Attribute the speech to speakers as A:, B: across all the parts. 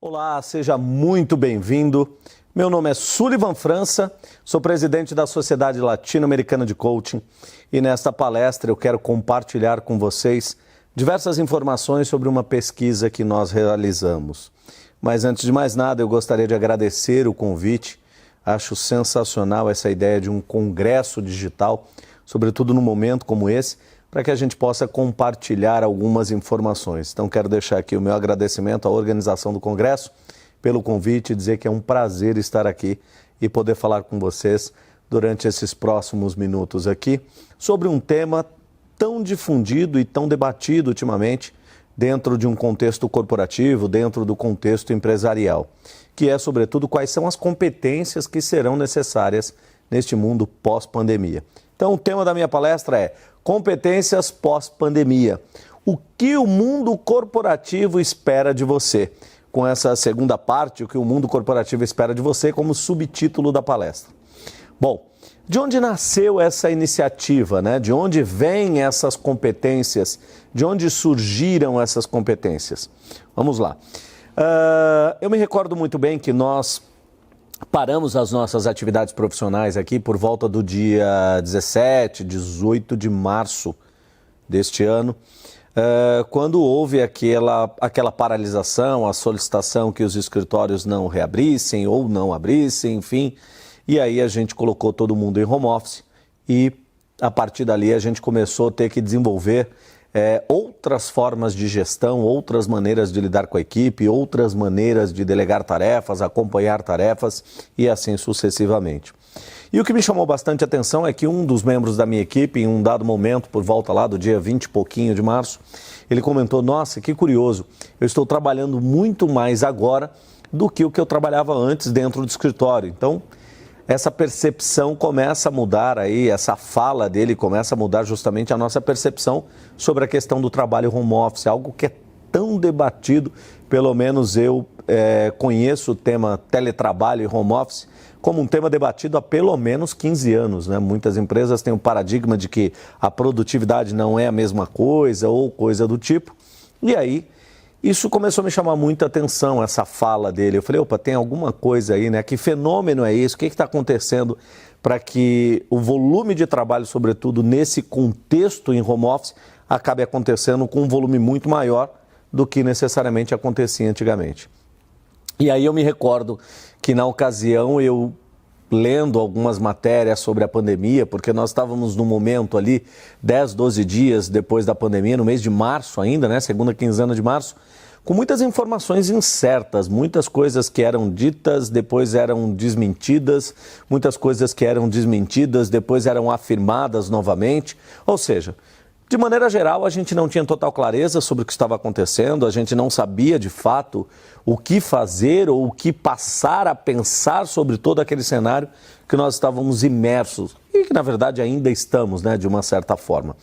A: Olá, seja muito bem-vindo. Meu nome é Sullivan França, sou presidente da Sociedade Latino-Americana de Coaching e nesta palestra eu quero compartilhar com vocês diversas informações sobre uma pesquisa que nós realizamos. Mas antes de mais nada, eu gostaria de agradecer o convite. Acho sensacional essa ideia de um congresso digital, sobretudo num momento como esse, para que a gente possa compartilhar algumas informações. Então, quero deixar aqui o meu agradecimento à organização do congresso pelo convite e dizer que é um prazer estar aqui e poder falar com vocês durante esses próximos minutos aqui sobre um tema tão difundido e tão debatido ultimamente dentro de um contexto corporativo, dentro do contexto empresarial, que é, sobretudo, quais são as competências que serão necessárias neste mundo pós-pandemia. Então, o tema da minha palestra é competências pós-pandemia. O que o mundo corporativo espera de você? Com essa segunda parte, o que o mundo corporativo espera de você, como subtítulo da palestra. Bom, de onde nasceu essa iniciativa, né? De onde vêm essas competências? De onde surgiram essas competências? Vamos lá. Eu me recordo muito bem que nós paramos as nossas atividades profissionais aqui por volta do dia 17, 18 de março deste ano, quando houve aquela paralisação, a solicitação que os escritórios não reabrissem ou não abrissem, enfim. E aí a gente colocou todo mundo em home office e a partir dali a gente começou a ter que desenvolver outras formas de gestão, outras maneiras de lidar com a equipe, outras maneiras de delegar tarefas, acompanhar tarefas e assim sucessivamente. E o que me chamou bastante atenção é que um dos membros da minha equipe, em um dado momento, por volta lá do dia 20 e pouquinho de março, ele comentou: nossa, que curioso, eu estou trabalhando muito mais agora do que o que eu trabalhava antes dentro do escritório. Então, essa percepção começa a mudar aí, essa fala dele começa a mudar justamente a nossa percepção sobre a questão do trabalho home office, algo que é tão debatido, pelo menos eu conheço o tema teletrabalho e home office como um tema debatido há pelo menos 15 anos, né? Muitas empresas têm o paradigma de que a produtividade não é a mesma coisa ou coisa do tipo, e aí isso começou a me chamar muita atenção, essa fala dele. Eu falei, opa, tem alguma coisa aí, né? Que fenômeno é esse? O que está acontecendo para que o volume de trabalho, sobretudo nesse contexto em home office, acabe acontecendo com um volume muito maior do que necessariamente acontecia antigamente? E aí eu me recordo que na ocasião eu, lendo algumas matérias sobre a pandemia, porque nós estávamos no momento ali, 10, 12 dias depois da pandemia, no mês de março ainda, né, segunda quinzena de março, com muitas informações incertas, muitas coisas que eram ditas, depois eram desmentidas, muitas coisas que eram desmentidas, depois eram afirmadas novamente, ou seja, de maneira geral, a gente não tinha total clareza sobre o que estava acontecendo, a gente não sabia de fato o que fazer ou o que passar a pensar sobre todo aquele cenário que nós estávamos imersos e que, na verdade, ainda estamos, né, de uma certa forma.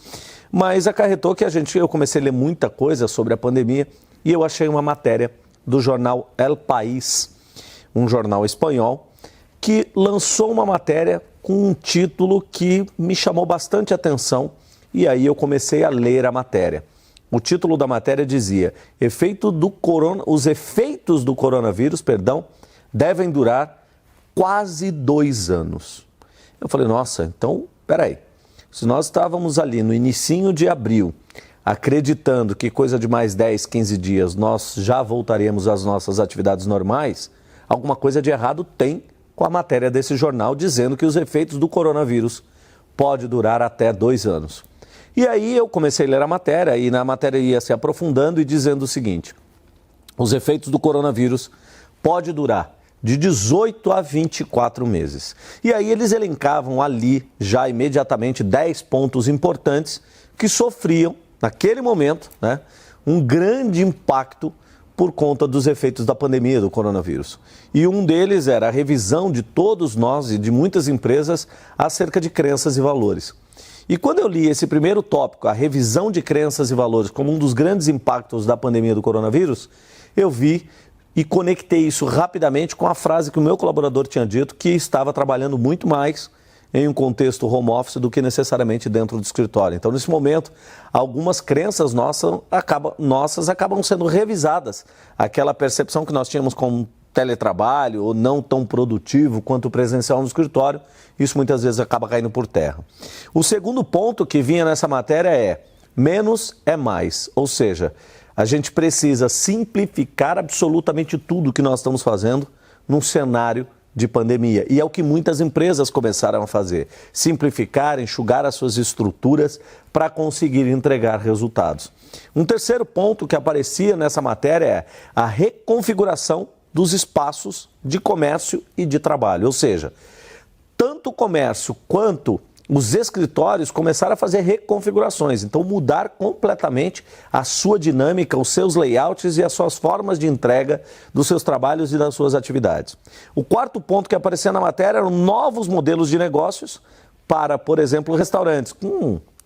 A: Mas acarretou que eu comecei a ler muita coisa sobre a pandemia e eu achei uma matéria do jornal El País, um jornal espanhol, que lançou uma matéria com um título que me chamou bastante atenção. E aí eu comecei a ler a matéria. O título da matéria dizia: os efeitos do coronavírus, devem durar quase 2 anos. Eu falei, nossa, então, peraí. Se nós estávamos ali no inicinho de abril, acreditando que coisa de mais 10, 15 dias nós já voltaríamos às nossas atividades normais, alguma coisa de errado tem com a matéria desse jornal dizendo que os efeitos do coronavírus podem durar até 2 anos. E aí eu comecei a ler a matéria e na matéria ia se aprofundando e dizendo o seguinte: os efeitos do coronavírus podem durar de 18 a 24 meses. E aí eles elencavam ali já imediatamente 10 pontos importantes que sofriam, naquele momento, né, um grande impacto por conta dos efeitos da pandemia do coronavírus. E um deles era a revisão de todos nós e de muitas empresas acerca de crenças e valores. E quando eu li esse primeiro tópico, a revisão de crenças e valores, como um dos grandes impactos da pandemia do coronavírus, eu vi e conectei isso rapidamente com a frase que o meu colaborador tinha dito, que estava trabalhando muito mais em um contexto home office do que necessariamente dentro do escritório. Então, nesse momento, algumas crenças nossas acabam sendo revisadas. Aquela percepção que nós tínhamos com teletrabalho ou não tão produtivo quanto o presencial no escritório, isso muitas vezes acaba caindo por terra. O segundo ponto que vinha nessa matéria é: menos é mais, ou seja, a gente precisa simplificar absolutamente tudo que nós estamos fazendo num cenário de pandemia. E é o que muitas empresas começaram a fazer: simplificar, enxugar as suas estruturas para conseguir entregar resultados. Um terceiro ponto que aparecia nessa matéria é a reconfiguração dos espaços de comércio e de trabalho. Ou seja, tanto o comércio quanto os escritórios começaram a fazer reconfigurações, então mudar completamente a sua dinâmica, os seus layouts e as suas formas de entrega dos seus trabalhos e das suas atividades. O quarto ponto que aparecia na matéria eram novos modelos de negócios para, por exemplo, restaurantes,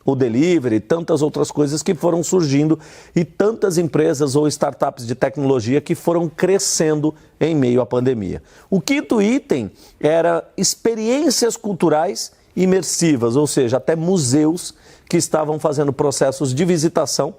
A: o delivery e tantas outras coisas que foram surgindo e tantas empresas ou startups de tecnologia que foram crescendo em meio à pandemia. O quinto item era experiências culturais imersivas, ou seja, até museus que estavam fazendo processos de visitação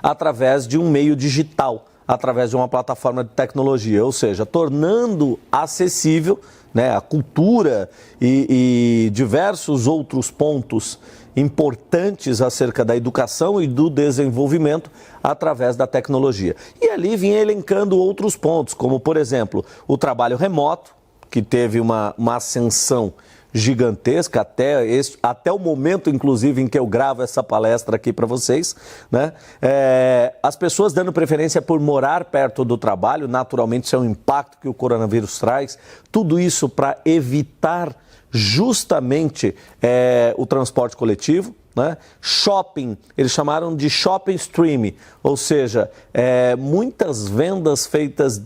A: através de um meio digital, através de uma plataforma de tecnologia, ou seja, tornando acessível, né, a cultura e diversos outros pontos importantes acerca da educação e do desenvolvimento através da tecnologia. E ali vinha elencando outros pontos, como, por exemplo, o trabalho remoto, que teve uma ascensão gigantesca até o momento, inclusive, em que eu gravo essa palestra aqui para vocês, né? As pessoas dando preferência por morar perto do trabalho, naturalmente isso é um impacto que o coronavírus traz, tudo isso para evitar justamente o transporte coletivo, né? Shopping, eles chamaram de shopping streaming, ou seja, muitas vendas feitas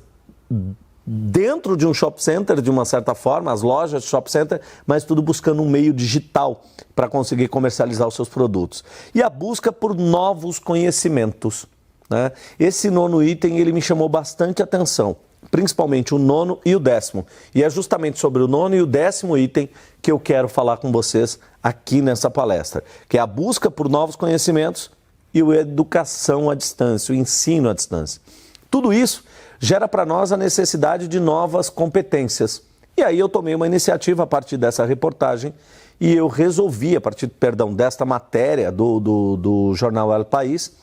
A: dentro de um shopping center, de uma certa forma, as lojas de shopping center, mas tudo buscando um meio digital para conseguir comercializar os seus produtos. E a busca por novos conhecimentos, né? Esse nono item ele me chamou bastante atenção, principalmente o nono e o décimo. E é justamente sobre o nono e o décimo item que eu quero falar com vocês aqui nessa palestra, que é a busca por novos conhecimentos e a educação à distância, o ensino à distância. Tudo isso gera para nós a necessidade de novas competências. E aí eu tomei uma iniciativa a partir dessa reportagem e eu resolvi, a partir, desta matéria do jornal El País,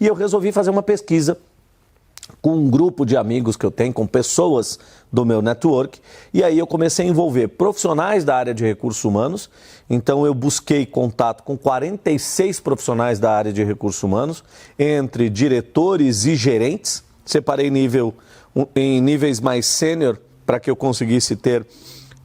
A: e eu resolvi fazer uma pesquisa com um grupo de amigos que eu tenho, com pessoas do meu network, e aí eu comecei a envolver profissionais da área de recursos humanos. Então eu busquei contato com 46 profissionais da área de recursos humanos, entre diretores e gerentes. Separei em níveis mais sênior para que eu conseguisse ter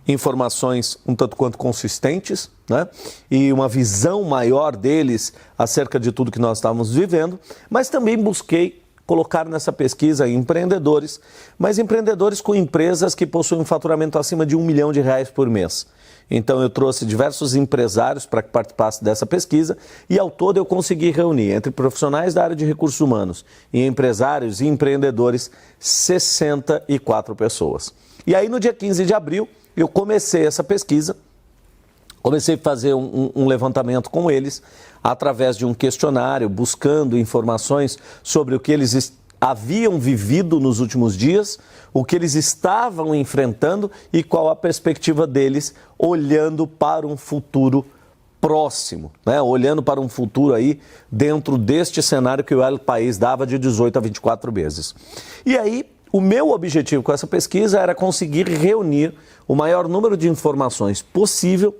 A: informações um tanto quanto consistentes, né? E uma visão maior deles acerca de tudo que nós estávamos vivendo, mas também busquei colocar nessa pesquisa empreendedores, mas empreendedores com empresas que possuem um faturamento acima de R$1 milhão por mês. Então eu trouxe diversos empresários para que participassem dessa pesquisa e ao todo eu consegui reunir entre profissionais da área de recursos humanos e empresários e empreendedores 64 pessoas. E aí no dia 15 de abril eu comecei essa pesquisa, comecei a fazer um levantamento com eles através de um questionário, buscando informações sobre o que eles haviam vivido nos últimos dias, o que eles estavam enfrentando e qual a perspectiva deles olhando para um futuro próximo, né? Olhando para um futuro aí dentro deste cenário que o El País dava de 18 a 24 meses. E aí, o meu objetivo com essa pesquisa era conseguir reunir o maior número de informações possível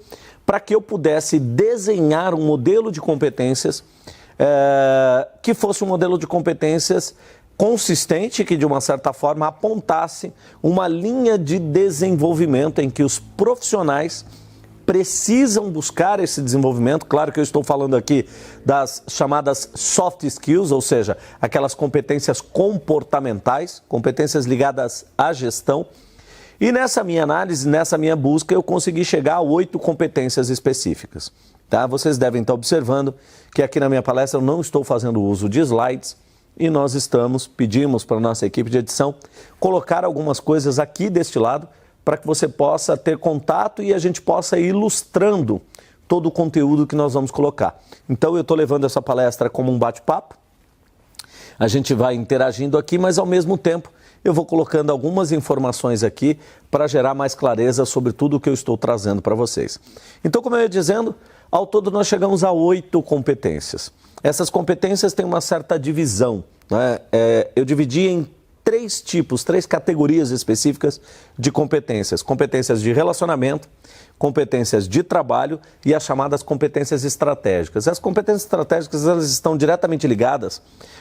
A: para que eu pudesse desenhar um modelo de competências que fosse um modelo de competências consistente, que de uma certa forma apontasse uma linha de desenvolvimento em que os profissionais precisam buscar esse desenvolvimento. Claro que eu estou falando aqui das chamadas soft skills, ou seja, aquelas competências comportamentais, competências ligadas à gestão. E nessa minha análise, nessa minha busca, eu consegui chegar a 8 competências específicas. Tá? Vocês devem estar observando que aqui na minha palestra eu não estou fazendo uso de slides e nós pedimos para a nossa equipe de edição colocar algumas coisas aqui deste lado para que você possa ter contato e a gente possa ir ilustrando todo o conteúdo que nós vamos colocar. Então eu estou levando essa palestra como um bate-papo, a gente vai interagindo aqui, mas ao mesmo tempo eu vou colocando algumas informações aqui para gerar mais clareza sobre tudo o que eu estou trazendo para vocês. Então, como eu ia dizendo, ao todo nós chegamos a 8 competências. Essas competências têm uma certa divisão, né? Eu dividi em 3 tipos, 3 categorias específicas de competências. Competências de relacionamento, competências de trabalho e as chamadas competências estratégicas. As competências estratégicas, elas estão diretamente ligadas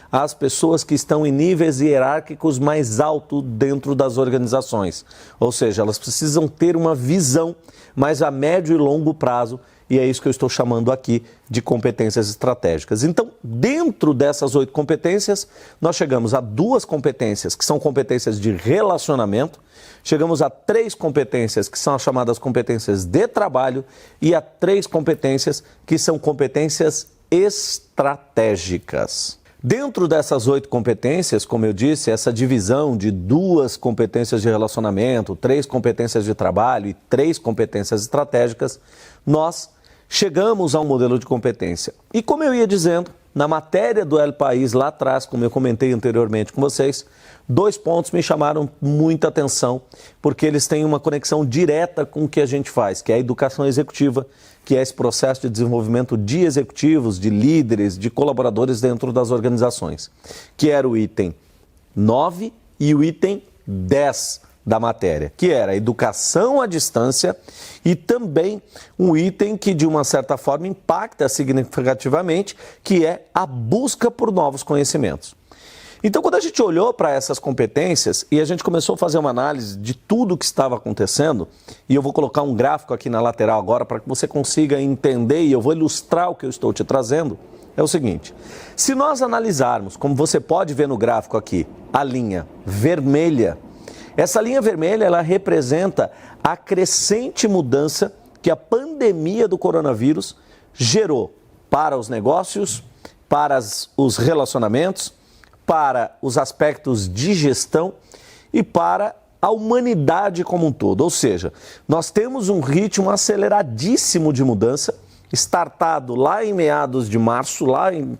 A: às pessoas que estão em níveis hierárquicos mais altos dentro das organizações. Ou seja, elas precisam ter uma visão mais a médio e longo prazo, e é isso que eu estou chamando aqui de competências estratégicas. Então, dentro dessas 8 competências, nós chegamos a 2 competências que são competências de relacionamento, chegamos a 3 competências que são as chamadas competências de trabalho e a 3 competências que são competências estratégicas. Dentro dessas 8 competências, como eu disse, essa divisão de 2 competências de relacionamento, 3 competências de trabalho e 3 competências estratégicas, nós chegamos a um modelo de competência. E como eu ia dizendo, na matéria do El País lá atrás, como eu comentei anteriormente com vocês, 2 pontos me chamaram muita atenção, porque eles têm uma conexão direta com o que a gente faz, que é a educação executiva, que é esse processo de desenvolvimento de executivos, de líderes, de colaboradores dentro das organizações, que era o item 9 e o item 10 da matéria, que era a educação à distância e também um item que de uma certa forma impacta significativamente, que é a busca por novos conhecimentos. Então, quando a gente olhou para essas competências e a gente começou a fazer uma análise de tudo o que estava acontecendo, e eu vou colocar um gráfico aqui na lateral agora para que você consiga entender e eu vou ilustrar o que eu estou te trazendo, é o seguinte: se nós analisarmos, como você pode ver no gráfico aqui, a linha vermelha, essa linha vermelha, ela representa a crescente mudança que a pandemia do coronavírus gerou para os negócios, para os relacionamentos, para os aspectos de gestão e para a humanidade como um todo. Ou seja, nós temos um ritmo aceleradíssimo de mudança, startado lá em meados de março, lá em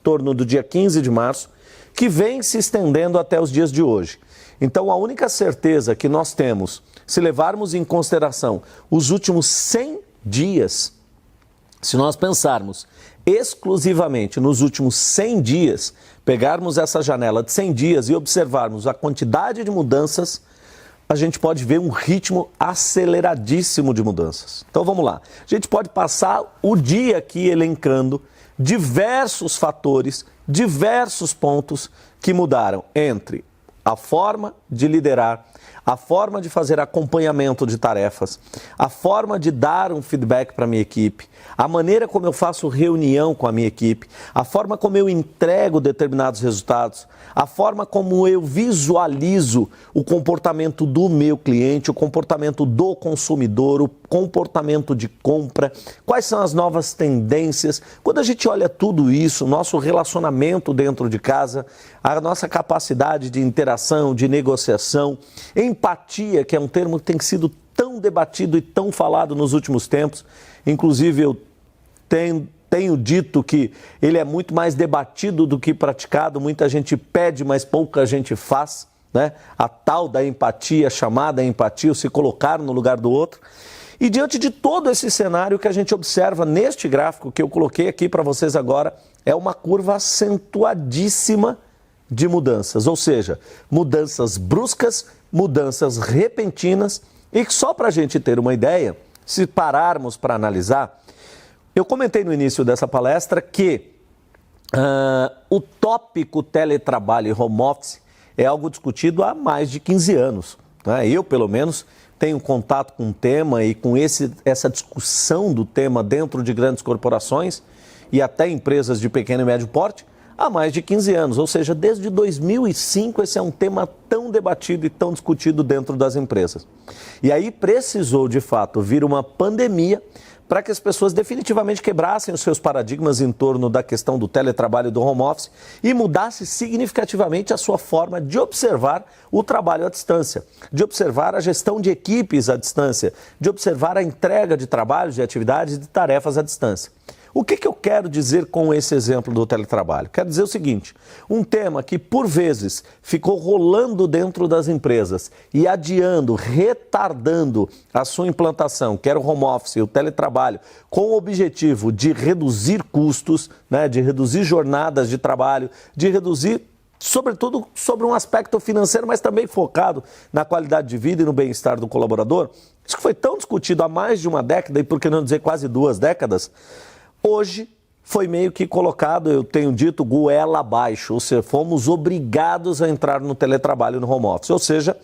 A: torno do dia 15 de março, que vem se estendendo até os dias de hoje. Então, a única certeza que nós temos, se levarmos em consideração os últimos 100 dias, se nós pensarmos exclusivamente nos últimos 100 dias, pegarmos essa janela de 100 dias e observarmos a quantidade de mudanças, a gente pode ver um ritmo aceleradíssimo de mudanças. Então, vamos lá. A gente pode passar o dia aqui elencando diversos fatores, diversos pontos que mudaram entre a forma de liderar, a forma de fazer acompanhamento de tarefas, a forma de dar um feedback para a minha equipe, a maneira como eu faço reunião com a minha equipe, a forma como eu entrego determinados resultados, a forma como eu visualizo o comportamento do meu cliente, o comportamento do consumidor, o comportamento de compra, quais são as novas tendências. Quando a gente olha tudo isso, nosso relacionamento dentro de casa, a nossa capacidade de interação, de negociação, empatia, que é um termo que tem sido tão debatido e tão falado nos últimos tempos, inclusive eu tenho dito que ele é muito mais debatido do que praticado, muita gente pede, mas pouca gente faz, né? A tal da empatia, chamada empatia, o se colocar no lugar do outro. E diante de todo esse cenário que a gente observa neste gráfico que eu coloquei aqui para vocês agora, é uma curva acentuadíssima de mudanças, ou seja, mudanças bruscas, mudanças repentinas, e que só para a gente ter uma ideia, se pararmos para analisar, eu comentei no início dessa palestra que o tópico teletrabalho e home office é algo discutido há mais de 15 anos. Né? Eu, pelo menos, tenho contato com o tema e com essa discussão do tema dentro de grandes corporações e até empresas de pequeno e médio porte há mais de 15 anos, ou seja, desde 2005 esse é um tema tão debatido e tão discutido dentro das empresas. E aí precisou, de fato, vir uma pandemia para que as pessoas definitivamente quebrassem os seus paradigmas em torno da questão do teletrabalho e do home office e mudasse significativamente a sua forma de observar o trabalho à distância, de observar a gestão de equipes à distância, de observar a entrega de trabalhos, de atividades e de tarefas à distância. O que eu quero dizer com esse exemplo do teletrabalho? Quero dizer o seguinte, um tema que por vezes ficou rolando dentro das empresas e adiando, retardando a sua implantação, que era o home office e o teletrabalho, com o objetivo de reduzir custos, né, de reduzir jornadas de trabalho, de reduzir, sobretudo, sobre um aspecto financeiro, mas também focado na qualidade de vida e no bem-estar do colaborador. Isso que foi tão discutido há mais de uma década, e por que não dizer quase 2 décadas, hoje foi meio que colocado, eu tenho dito, goela abaixo, ou seja, fomos obrigados a entrar no teletrabalho e no home office. Ou seja,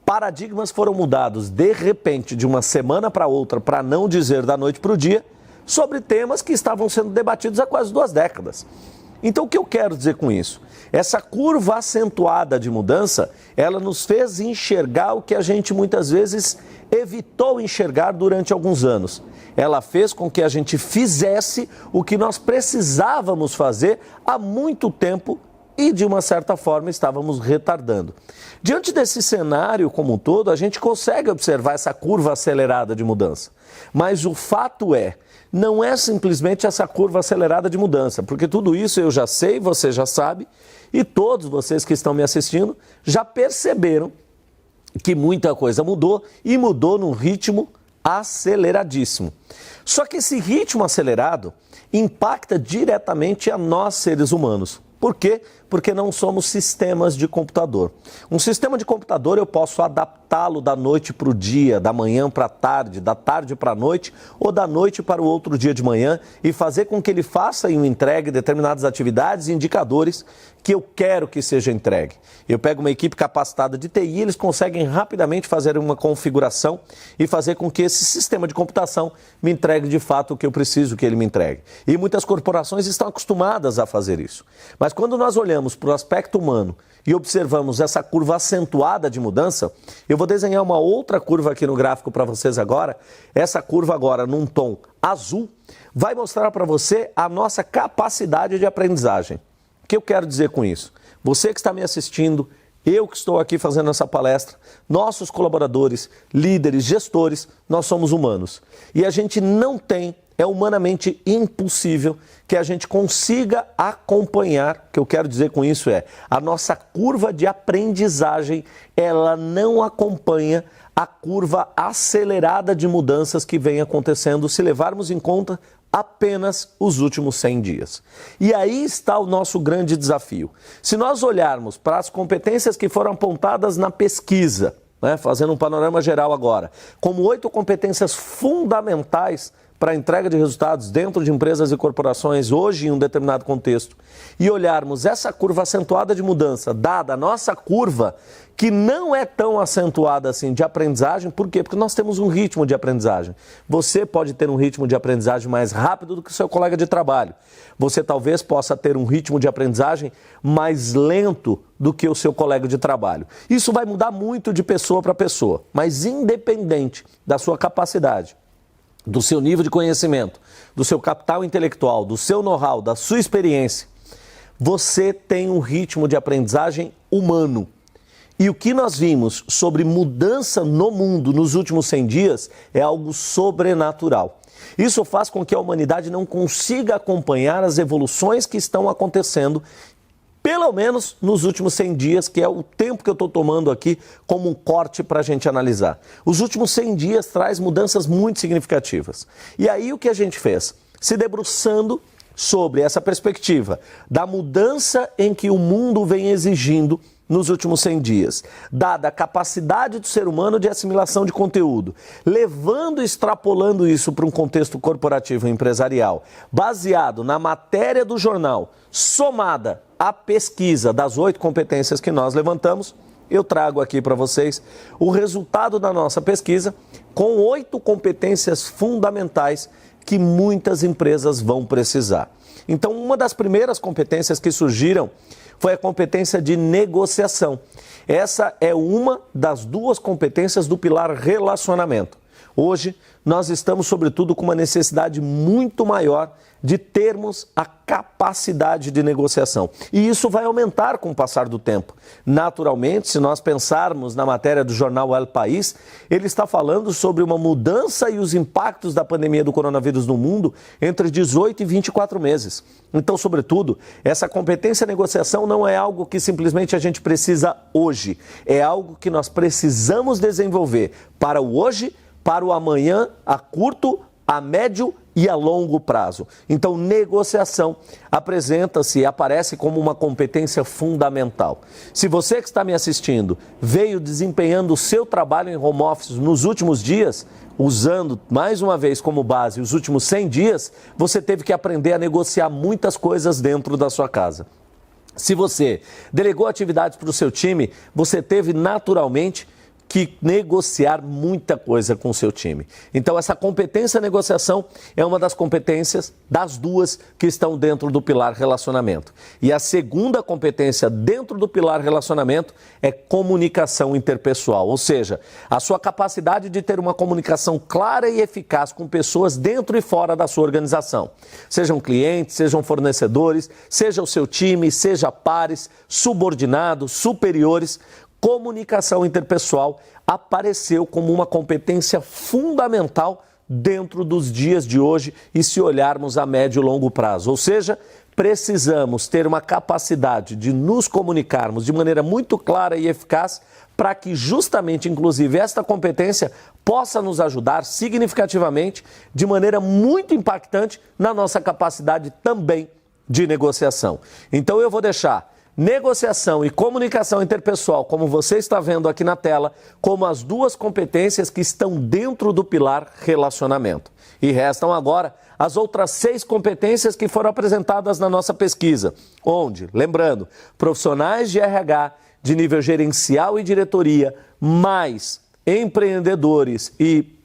A: paradigmas foram mudados de repente, de uma semana para outra, para não dizer da noite para o dia, sobre temas que estavam sendo debatidos há quase 2 décadas. Então, o que eu quero dizer com isso? Essa curva acentuada de mudança, ela nos fez enxergar o que a gente muitas vezes evitou enxergar durante alguns anos. Ela fez com que a gente fizesse o que nós precisávamos fazer há muito tempo e, de uma certa forma, estávamos retardando. Diante desse cenário como um todo, a gente consegue observar essa curva acelerada de mudança. Mas o fato é, não é simplesmente essa curva acelerada de mudança, porque tudo isso eu já sei, você já sabe, e todos vocês que estão me assistindo já perceberam que muita coisa mudou e mudou num ritmo aceleradíssimo. Só que esse ritmo acelerado impacta diretamente a nós, seres humanos. Por quê? Porque não somos sistemas de computador. Um sistema de computador eu posso adaptá-lo da noite para o dia, da manhã para a tarde, da tarde para a noite ou da noite para o outro dia de manhã e fazer com que ele faça e me entregue determinadas atividades e indicadores que eu quero que seja entregue. Eu pego uma equipe capacitada de TI, eles conseguem rapidamente fazer uma configuração e fazer com que esse sistema de computação me entregue de fato o que eu preciso que ele me entregue. E muitas corporações estão acostumadas a fazer isso. Mas quando nós olhamos para o aspecto humano e observamos essa curva acentuada de mudança, eu vou desenhar uma outra curva aqui no gráfico para vocês agora. Essa curva agora num tom azul vai mostrar para você a nossa capacidade de aprendizagem. O que eu quero dizer com isso? Você que está me assistindo, eu que estou aqui fazendo essa palestra, nossos colaboradores, líderes, gestores, nós somos humanos. E a gente não tem, é humanamente impossível que a gente consiga acompanhar, o que eu quero dizer com isso é, a nossa curva de aprendizagem, ela não acompanha a curva acelerada de mudanças que vem acontecendo se levarmos em conta apenas os últimos 100 dias. E aí está o nosso grande desafio. Se nós olharmos para as competências que foram apontadas na pesquisa, né, fazendo um panorama geral agora, como 8 competências fundamentais para a entrega de resultados dentro de empresas e corporações hoje em um determinado contexto, e olharmos essa curva acentuada de mudança, dada a nossa curva, que não é tão acentuada assim de aprendizagem, por quê? Porque nós temos um ritmo de aprendizagem. Você pode ter um ritmo de aprendizagem mais rápido do que o seu colega de trabalho. Você talvez possa ter um ritmo de aprendizagem mais lento do que o seu colega de trabalho. Isso vai mudar muito de pessoa para pessoa, mas independente da sua capacidade, do seu nível de conhecimento, do seu capital intelectual, do seu know-how, da sua experiência, você tem um ritmo de aprendizagem humano. E o que nós vimos sobre mudança no mundo nos últimos 100 dias é algo sobrenatural. Isso faz com que a humanidade não consiga acompanhar as evoluções que estão acontecendo, pelo menos nos últimos 100 dias, que é o tempo que eu estou tomando aqui como um corte para a gente analisar. Os últimos 100 dias traz mudanças muito significativas. E aí o que a gente fez? Se debruçando sobre essa perspectiva da mudança em que o mundo vem exigindo nos últimos 100 dias, dada a capacidade do ser humano de assimilação de conteúdo, levando e extrapolando isso para um contexto corporativo e empresarial, baseado na matéria do jornal, somada à pesquisa das 8 competências que nós levantamos, eu trago aqui para vocês o resultado da nossa pesquisa com 8 competências fundamentais que muitas empresas vão precisar. Então, uma das primeiras competências que surgiram foi a competência de negociação. Essa é uma das 2 competências do pilar relacionamento. Hoje, nós estamos, sobretudo, com uma necessidade muito maior de termos a capacidade de negociação. E isso vai aumentar com o passar do tempo. Naturalmente, se nós pensarmos na matéria do jornal El País, ele está falando sobre uma mudança e os impactos da pandemia do coronavírus no mundo entre 18 e 24 meses. Então, sobretudo, essa competência de negociação não é algo que simplesmente a gente precisa hoje. É algo que nós precisamos desenvolver para o hoje, para o amanhã, a curto, a médio e a longo prazo. Então, negociação apresenta-se e aparece como uma competência fundamental. Se você que está me assistindo veio desempenhando o seu trabalho em home office nos últimos dias, usando mais uma vez como base os últimos 100 dias, você teve que aprender a negociar muitas coisas dentro da sua casa. Se você delegou atividades para o seu time, você teve naturalmente que negociar muita coisa com o seu time. Então, essa competência de negociação é uma das competências das duas que estão dentro do pilar relacionamento. E a segunda competência dentro do pilar relacionamento é comunicação interpessoal, ou seja, a sua capacidade de ter uma comunicação clara e eficaz com pessoas dentro e fora da sua organização. Sejam clientes, sejam fornecedores, seja o seu time, seja pares, subordinados, superiores. Comunicação interpessoal apareceu como uma competência fundamental dentro dos dias de hoje e se olharmos a médio e longo prazo. Ou seja, precisamos ter uma capacidade de nos comunicarmos de maneira muito clara e eficaz para que justamente, inclusive, esta competência possa nos ajudar significativamente, de maneira muito impactante, na nossa capacidade também de negociação. Então eu vou deixar negociação e comunicação interpessoal, como você está vendo aqui na tela, como as duas competências que estão dentro do pilar relacionamento. E restam agora as outras 6 competências que foram apresentadas na nossa pesquisa, onde, lembrando, profissionais de RH de nível gerencial e diretoria, mais empreendedores e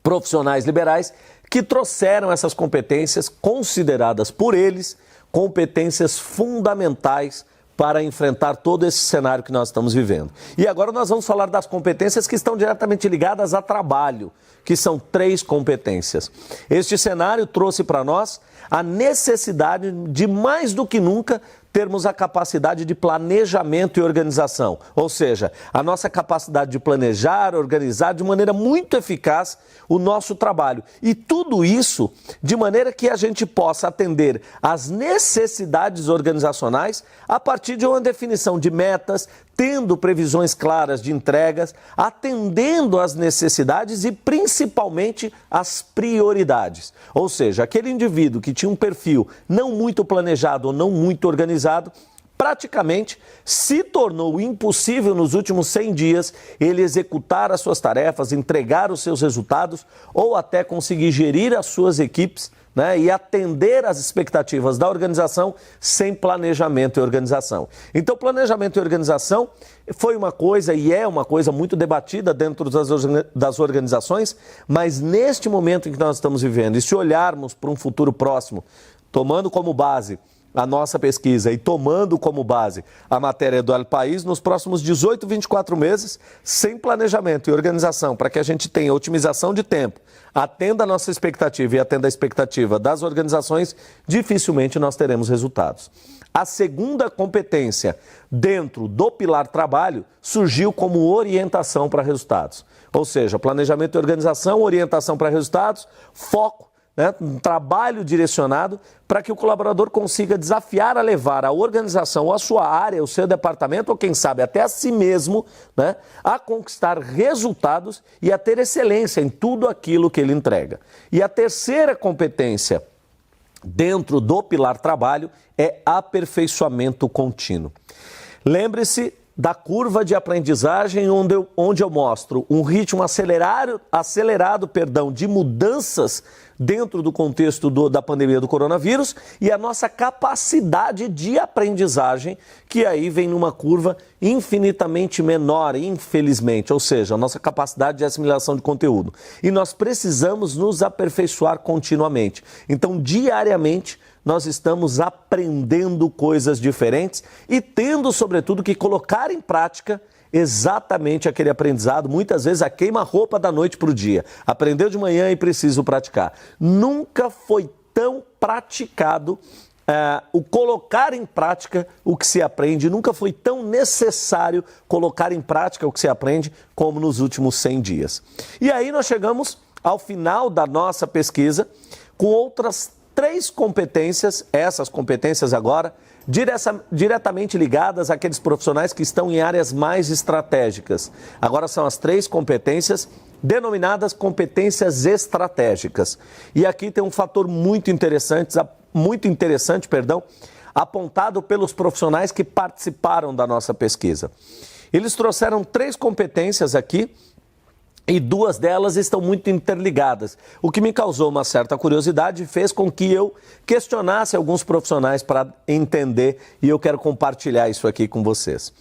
A: profissionais liberais, que trouxeram essas competências consideradas por eles competências fundamentais para enfrentar todo esse cenário que nós estamos vivendo. E agora nós vamos falar das competências que estão diretamente ligadas a trabalho, que são 3 competências. Este cenário trouxe para nós a necessidade de, mais do que nunca, termos a capacidade de planejamento e organização, ou seja, a nossa capacidade de planejar, organizar de maneira muito eficaz o nosso trabalho. E tudo isso de maneira que a gente possa atender às necessidades organizacionais a partir de uma definição de metas, tendo previsões claras de entregas, atendendo às necessidades e principalmente às prioridades. Ou seja, aquele indivíduo que tinha um perfil não muito planejado ou não muito organizado, praticamente se tornou impossível nos últimos 100 dias ele executar as suas tarefas, entregar os seus resultados ou até conseguir gerir as suas equipes, né, e atender às expectativas da organização sem planejamento e organização. Então, planejamento e organização foi uma coisa e é uma coisa muito debatida dentro das organizações, mas neste momento em que nós estamos vivendo, e se olharmos para um futuro próximo, tomando como base a nossa pesquisa e tomando como base a matéria do El País, nos próximos 18, 24 meses, sem planejamento e organização, para que a gente tenha otimização de tempo, atenda a nossa expectativa e atenda a expectativa das organizações, dificilmente nós teremos resultados. A segunda competência dentro do pilar trabalho surgiu como orientação para resultados. Ou seja, planejamento e organização, orientação para resultados, foco, né, um trabalho direcionado para que o colaborador consiga desafiar a levar a organização, ou a sua área, o seu departamento, ou quem sabe até a si mesmo, né, a conquistar resultados e a ter excelência em tudo aquilo que ele entrega. E a terceira competência dentro do pilar trabalho é aperfeiçoamento contínuo. Lembre-se da curva de aprendizagem onde eu mostro um ritmo acelerado de mudanças dentro do contexto da pandemia do coronavírus e a nossa capacidade de aprendizagem, que aí vem numa curva infinitamente menor, infelizmente, ou seja, a nossa capacidade de assimilação de conteúdo. E nós precisamos nos aperfeiçoar continuamente. Então, diariamente, nós estamos aprendendo coisas diferentes e tendo, sobretudo, que colocar em prática exatamente aquele aprendizado, muitas vezes a queima-roupa da noite para o dia. Aprendeu de manhã e preciso praticar. Nunca foi tão praticado o colocar em prática o que se aprende, nunca foi tão necessário colocar em prática o que se aprende como nos últimos 100 dias. E aí nós chegamos ao final da nossa pesquisa com outras 3 competências, essas competências agora, diretamente ligadas àqueles profissionais que estão em áreas mais estratégicas. Agora são as 3 competências denominadas competências estratégicas. E aqui tem um fator muito interessante, apontado pelos profissionais que participaram da nossa pesquisa. Eles trouxeram 3 competências aqui e 2 delas estão muito interligadas, o que me causou uma certa curiosidade e fez com que eu questionasse alguns profissionais para entender, e eu quero compartilhar isso aqui com vocês.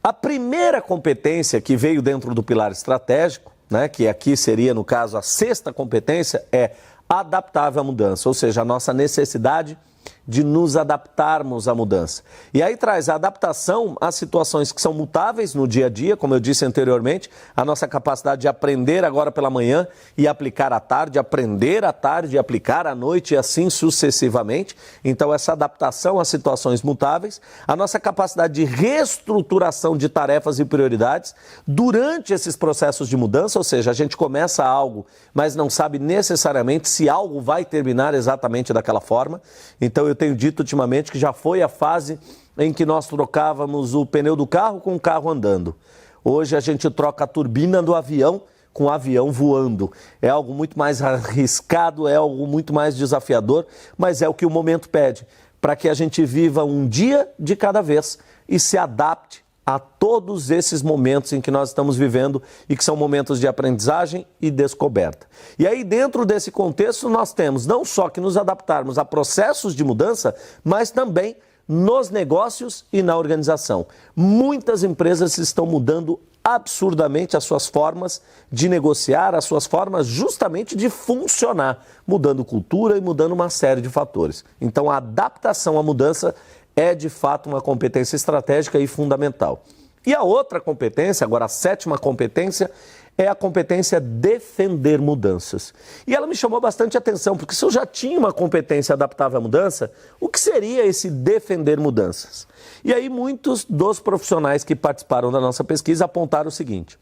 A: A primeira competência que veio dentro do pilar estratégico, que aqui seria, no caso, a 6ª competência, é adaptável à mudança, ou seja, a nossa necessidade de nos adaptarmos à mudança. E aí traz a adaptação às situações que são mutáveis no dia a dia, como eu disse anteriormente, a nossa capacidade de aprender agora pela manhã e aplicar à tarde, aprender à tarde e aplicar à noite e assim sucessivamente. Então essa adaptação às situações mutáveis, a nossa capacidade de reestruturação de tarefas e prioridades durante esses processos de mudança, ou seja, a gente começa algo, mas não sabe necessariamente se algo vai terminar exatamente daquela forma. Então eu tenho dito ultimamente que já foi a fase em que nós trocávamos o pneu do carro com o carro andando. Hoje a gente troca a turbina do avião com o avião voando. É algo muito mais arriscado, é algo muito mais desafiador, mas é o que o momento pede, para que a gente viva um dia de cada vez e se adapte a todos esses momentos em que nós estamos vivendo e que são momentos de aprendizagem e descoberta. E aí, dentro desse contexto, nós temos não só que nos adaptarmos a processos de mudança, mas também nos negócios e na organização. Muitas empresas estão mudando absurdamente as suas formas de negociar, as suas formas justamente de funcionar, mudando cultura e mudando uma série de fatores. Então, a adaptação à mudança é, de fato, uma competência estratégica e fundamental. E a outra competência, agora a 7ª competência, é a competência defender mudanças. E ela me chamou bastante atenção, porque se eu já tinha uma competência adaptável à mudança, o que seria esse defender mudanças? E aí muitos dos profissionais que participaram da nossa pesquisa apontaram o seguinte: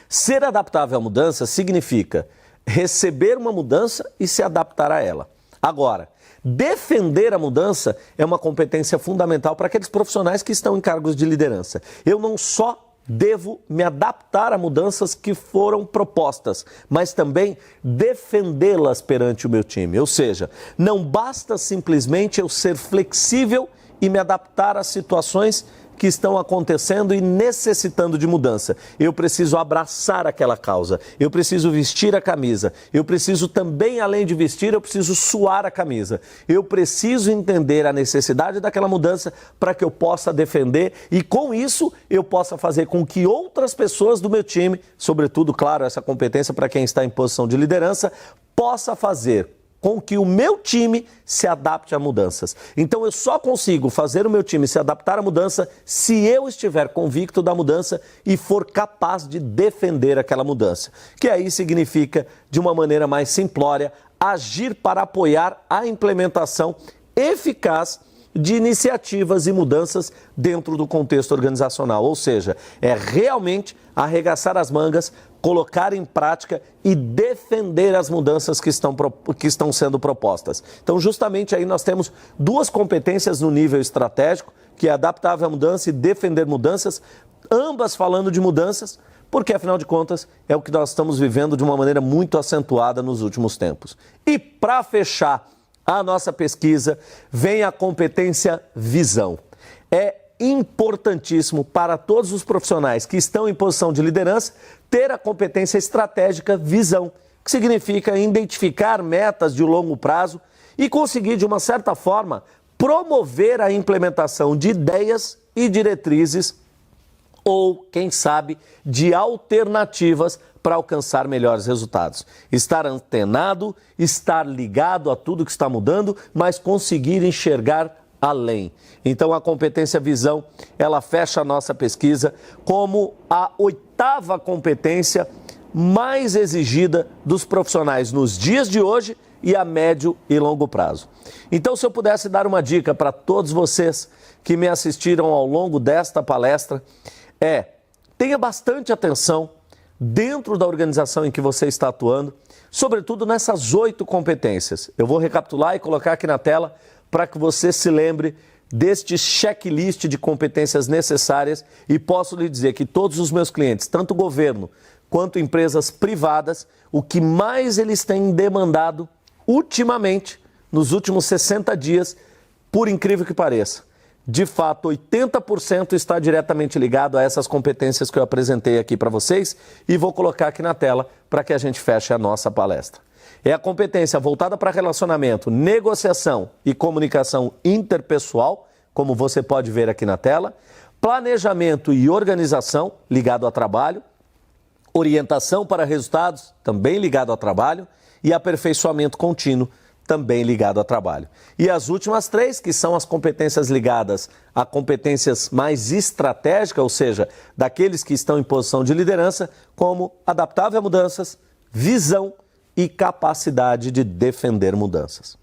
A: ser adaptável à mudança significa receber uma mudança e se adaptar a ela. Agora, defender a mudança é uma competência fundamental para aqueles profissionais que estão em cargos de liderança. Eu não só devo me adaptar a mudanças que foram propostas, mas também defendê-las perante o meu time. Ou seja, não basta simplesmente eu ser flexível e me adaptar às situações que estão acontecendo e necessitando de mudança. Eu preciso abraçar aquela causa, eu preciso vestir a camisa, eu preciso também, além de vestir, eu preciso suar a camisa. Eu preciso entender a necessidade daquela mudança para que eu possa defender e, com isso, eu possa fazer com que outras pessoas do meu time, sobretudo, claro, essa competência para quem está em posição de liderança, possa fazer com que o meu time se adapte a mudanças. Então eu só consigo fazer o meu time se adaptar à mudança se eu estiver convicto da mudança e for capaz de defender aquela mudança. Que aí significa, de uma maneira mais simplória, agir para apoiar a implementação eficaz de iniciativas e mudanças dentro do contexto organizacional. Ou seja, é realmente arregaçar as mangas, colocar em prática e defender as mudanças que estão sendo propostas. Então, justamente aí nós temos 2 competências no nível estratégico, que é adaptável à mudança e defender mudanças, ambas falando de mudanças, porque, afinal de contas, é o que nós estamos vivendo de uma maneira muito acentuada nos últimos tempos. E, para fechar a nossa pesquisa, vem a competência visão. É importantíssimo para todos os profissionais que estão em posição de liderança ter a competência estratégica visão, que significa identificar metas de longo prazo e conseguir, de uma certa forma, promover a implementação de ideias e diretrizes ou, quem sabe, de alternativas para alcançar melhores resultados. Estar antenado, estar ligado a tudo que está mudando, mas conseguir enxergar além. Então a competência visão, ela fecha a nossa pesquisa como a 8ª competência mais exigida dos profissionais nos dias de hoje e a médio e longo prazo. Então, se eu pudesse dar uma dica para todos vocês que me assistiram ao longo desta palestra, tenha bastante atenção dentro da organização em que você está atuando, sobretudo nessas 8 competências. Eu vou recapitular e colocar aqui na tela para que você se lembre deste checklist de competências necessárias e posso lhe dizer que todos os meus clientes, tanto governo quanto empresas privadas, o que mais eles têm demandado ultimamente, nos últimos 60 dias, por incrível que pareça, de fato 80% está diretamente ligado a essas competências que eu apresentei aqui para vocês e vou colocar aqui na tela para que a gente feche a nossa palestra. É a competência voltada para relacionamento, negociação e comunicação interpessoal, como você pode ver aqui na tela, planejamento e organização ligado ao trabalho, orientação para resultados, também ligado ao trabalho, e aperfeiçoamento contínuo, também ligado ao trabalho. E as últimas 3, que são as competências ligadas a competências mais estratégicas, ou seja, daqueles que estão em posição de liderança, como adaptável a mudanças, visão e capacidade de defender mudanças.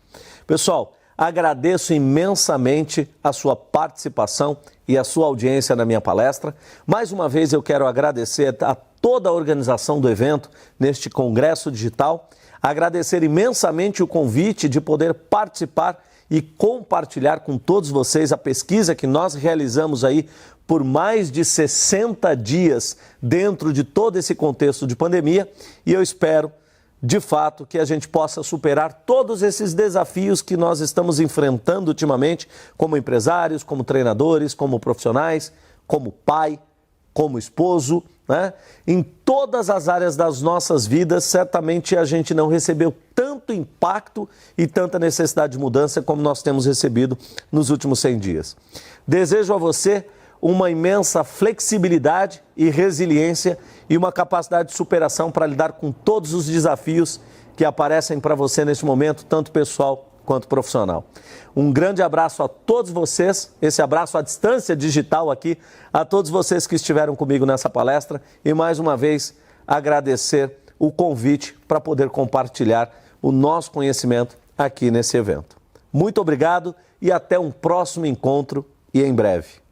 A: Pessoal, agradeço imensamente a sua participação e a sua audiência na minha palestra. Mais uma vez eu quero agradecer a toda a organização do evento neste Congresso Digital, agradecer imensamente o convite de poder participar e compartilhar com todos vocês a pesquisa que nós realizamos aí por mais de 60 dias dentro de todo esse contexto de pandemia e eu espero de fato, que a gente possa superar todos esses desafios que nós estamos enfrentando ultimamente, como empresários, como treinadores, como profissionais, como pai, como esposo, né? Em todas as áreas das nossas vidas, certamente a gente não recebeu tanto impacto e tanta necessidade de mudança como nós temos recebido nos últimos 100 dias. Desejo a você uma imensa flexibilidade e resiliência e uma capacidade de superação para lidar com todos os desafios que aparecem para você neste momento, tanto pessoal quanto profissional. Um grande abraço a todos vocês, esse abraço à distância digital aqui, a todos vocês que estiveram comigo nessa palestra e mais uma vez agradecer o convite para poder compartilhar o nosso conhecimento aqui nesse evento. Muito obrigado e até um próximo encontro e em breve.